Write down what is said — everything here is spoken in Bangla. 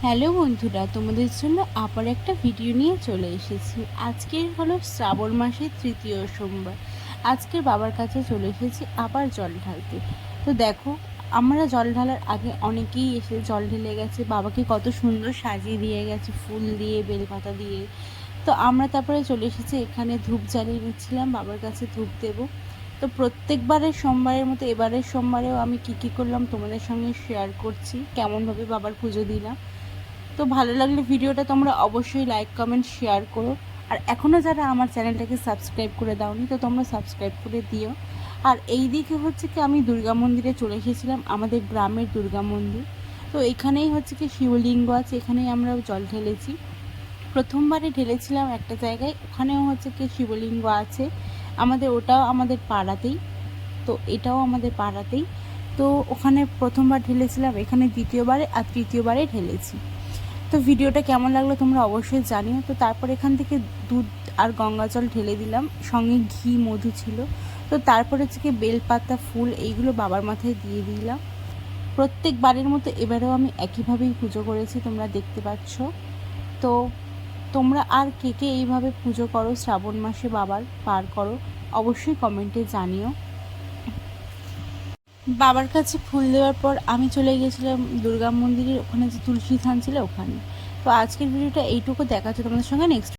হ্যালো বন্ধুরা, তোমাদের জন্য আবার একটা ভিডিও নিয়ে চলে এসেছি। আজকের হলো শ্রাবণ মাসের তৃতীয় সোমবার। আজকের বাবার কাছে চলে এসেছি আবার জল ঢালতে। তো দেখো, আমরা জল ঢালার আগে অনেকেই এসে জল ঢেলে গেছে, বাবাকে কত সুন্দর সাজিয়ে দিয়ে গেছে ফুল দিয়ে, বেলপাতা দিয়ে। তো আমরা তারপরে চলে এসেছি এখানে, ধূপ জ্বালিয়ে নিচ্ছিলাম, বাবার কাছে ধূপ দেবো। তো প্রত্যেকবারের সোমবারের মতো এবারের সোমবারেও আমি কী করলাম তোমাদের সঙ্গে শেয়ার করছি, কেমনভাবে বাবার পুজো দিলাম। তো ভালো লাগলে ভিডিওটা তোমরা অবশ্যই লাইক কমেন্ট শেয়ার করো। আর এখনও যারা আমার চ্যানেলটাকে সাবস্ক্রাইব করে দাওনি, তো তোমরা সাবস্ক্রাইব করে দিও। আর এই দিকে হচ্ছে কি, আমি দুর্গা মন্দিরে চলে এসেছিলাম, আমাদের গ্রামের দুর্গা মন্দির। তো এখানেই হচ্ছে কি শিবলিঙ্গ আছে, এখানেই আমরা জল ঢেলেছি। প্রথমবারে ঢেলেছিলাম একটা জায়গায়, ওখানেও হচ্ছে কি শিবলিঙ্গ আছে আমাদের, ওটাও আমাদের পাড়াতেই। তো এটাও আমাদের পাড়াতেই। তো ওখানে প্রথমবার ঢেলেছিলাম, এখানে দ্বিতীয়বারে আর তৃতীয়বারে ঢেলেছি। তো ভিডিওটা কেমন লাগলো তোমরা অবশ্যই জানিও। তো তারপর এখান থেকে দুধ আর গঙ্গা জল ঢেলে দিলাম, সঙ্গে ঘি মধু ছিল। তো তারপরে হচ্ছে কি বেলপাতা ফুল এইগুলো বাবার মাথায় দিয়ে দিলাম। প্রত্যেকবারের মতো এবারেও আমি একইভাবেই পুজো করেছি, তোমরা দেখতে পাচ্ছ। তো তোমরা আর কে কে এইভাবে পুজো করো, শ্রাবণ মাসে বাবার পার করো, অবশ্যই কমেন্টে জানিও। বাবার কাছে ফুল দেওয়ার পর আমি চলে গেছিলাম দুর্গা মন্দিরের ওখানে, যে তুলসী থান ছিল ওখানে। তো আজকের ভিডিওটা এইটুকু, দেখা হচ্ছে তোমাদের সঙ্গে নেক্সট